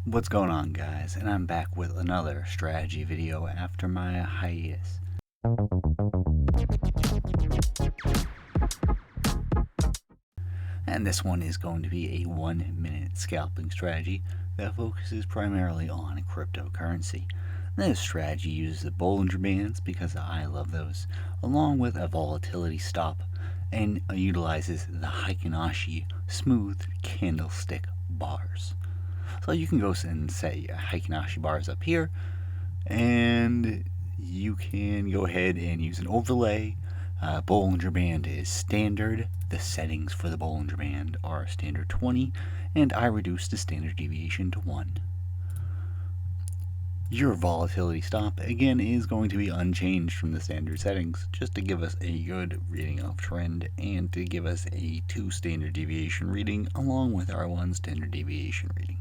What's going on, guys? And I'm back with another strategy video after my hiatus. And this one is going to be a 1-minute scalping strategy that focuses primarily on cryptocurrency. This strategy uses the Bollinger Bands because I love those, along with a volatility stop, and utilizes the Heikin-Ashi smooth candlestick bars. So you can go and say Heikin-Ashi bars up here, and you can go ahead and use an overlay. Bollinger Band is standard. The settings for the Bollinger Band are standard 20, and I reduced the standard deviation to 1. Your volatility stop, again, is going to be unchanged from the standard settings, just to give us a good reading of trend and to give us a 2 standard deviation reading along with our 1 standard deviation reading.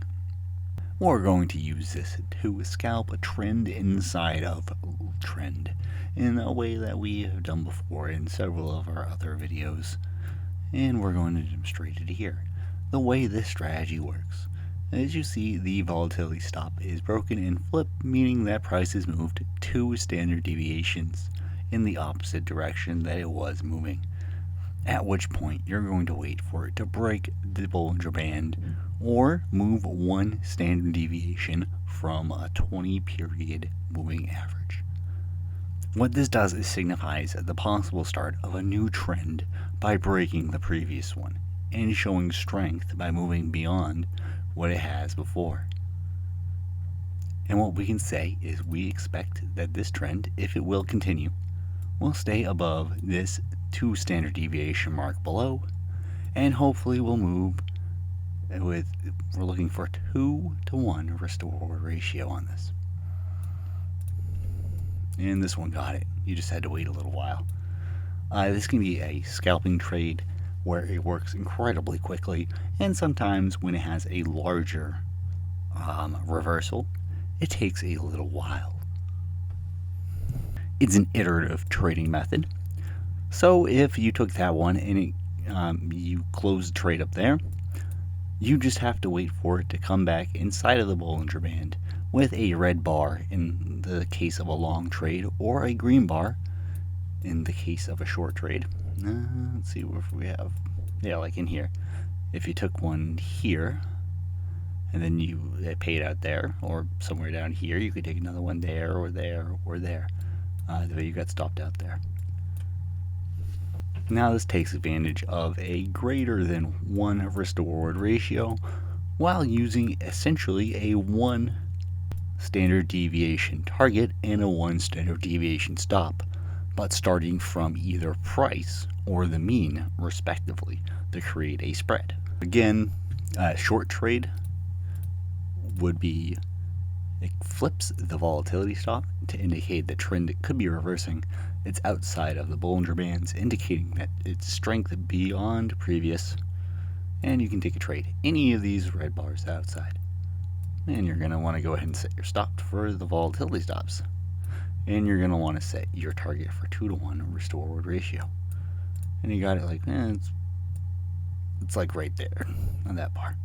We're going to use this to scalp a trend inside of trend in a way that we have done before in several of our other videos, and we're going to demonstrate it here. The way this strategy works, as you see, the volatility stop is broken and flipped, meaning that price is moved 2 standard deviations in the opposite direction that it was moving, at which point you're going to wait for it to break the Bollinger Band or move 1 standard deviation from a 20 period moving average. What this does is signifies the possible start of a new trend by breaking the previous one and showing strength by moving beyond what it has before. And what we can say is we expect that this trend, if it will continue, will stay above this 2 standard deviation mark below, and hopefully will move with, we're looking for 2-to-1 risk to reward ratio on this. And this one got it. You just had to wait a little while. This can be a scalping trade where it works incredibly quickly, and sometimes when it has a larger reversal, it takes a little while. It's an iterative trading method. So if you took that one and you closed the trade up there, you just have to wait for it to come back inside of the Bollinger Band with a red bar in the case of a long trade, or a green bar in the case of a short trade. Let's see what we have. Yeah, like in here. If you took one here, and then you paid out there, or somewhere down here, you could take another one there, or there, or there. The way you got stopped out there. Now this takes advantage of a greater than 1 risk to reward ratio while using essentially a 1 standard deviation target and a 1 standard deviation stop, but starting from either price or the mean respectively to create a spread. Again, short trade would be, it flips the volatility stop to indicate the trend it could be reversing. It's outside of the Bollinger Bands, indicating that it's strength beyond previous, and you can take a trade. Any of these red bars outside. And you're going to want to go ahead and set your stop for the volatility stops. And you're going to want to set your target for 2-to-1 risk to reward ratio. And you got it like, it's like right there on that bar.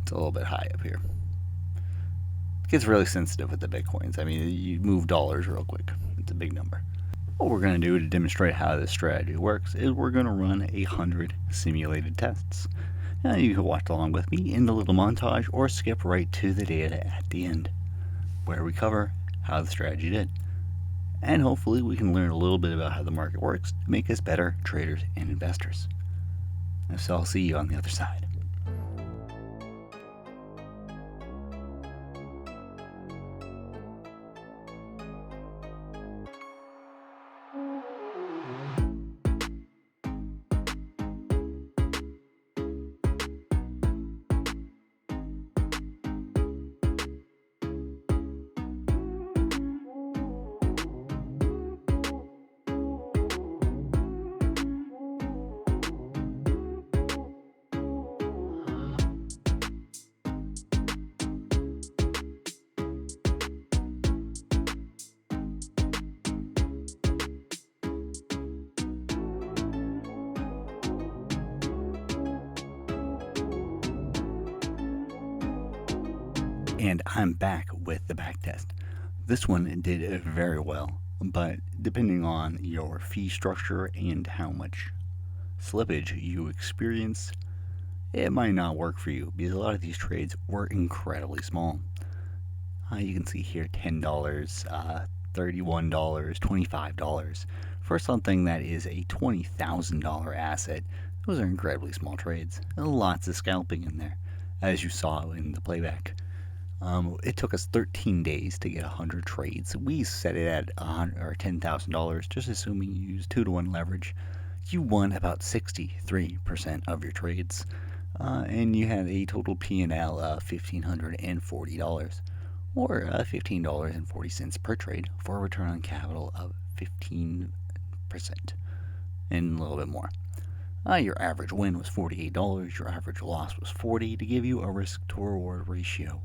It's a little bit high up here. It gets really sensitive with the Bitcoins. I mean, you move dollars real quick. It's a big number. What we're going to do to demonstrate how this strategy works is we're going to run 100 simulated tests. Now you can watch along with me in the little montage or skip right to the data at the end, where we cover how the strategy did. And hopefully we can learn a little bit about how the market works to make us better traders and investors. So I'll see you on the other side. And I'm back with the backtest. This one did very well, but depending on your fee structure and how much slippage you experience, it might not work for you because a lot of these trades were incredibly small. You can see here $10, $31, $25 for something that is a $20,000 asset. Those are incredibly small trades. Lots of scalping in there, as you saw in the playback. It took us 13 days to get 100 trades. We set it at $10,000, just assuming you use 2-to-1 leverage. You won about 63% of your trades, and you had a total P&L of $1,540, or $15.40 per trade, for a return on capital of 15% and a little bit more. Your average win was $48, your average loss was $40, to give you a risk to reward ratio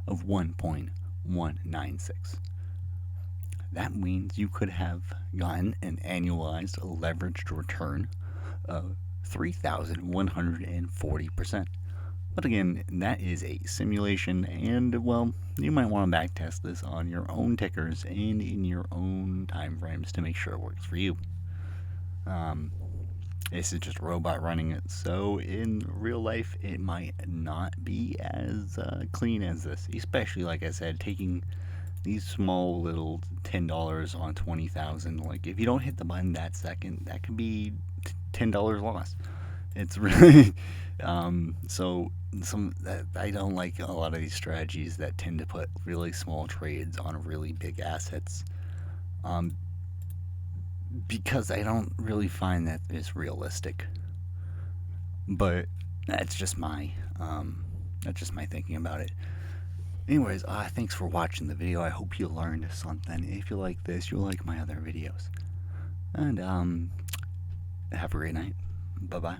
of 1.196. That means you could have gotten an annualized leveraged return of 3,140%. But again, that is a simulation, and well, you might want to backtest this on your own tickers and in your own time frames to make sure it works for you. This is just a robot running it, so in real life it might not be as clean as this, especially, like I said, taking these small little $10 on 20,000. Like, if you don't hit the button that second, that could be $10 loss. It's really so I don't like a lot of these strategies that tend to put really small trades on really big assets, because I don't really find that is realistic. But that's just my thinking about it. Anyways, thanks for watching the video. I hope you learned something. If you like this, you'll like my other videos. And have a great night. Bye bye.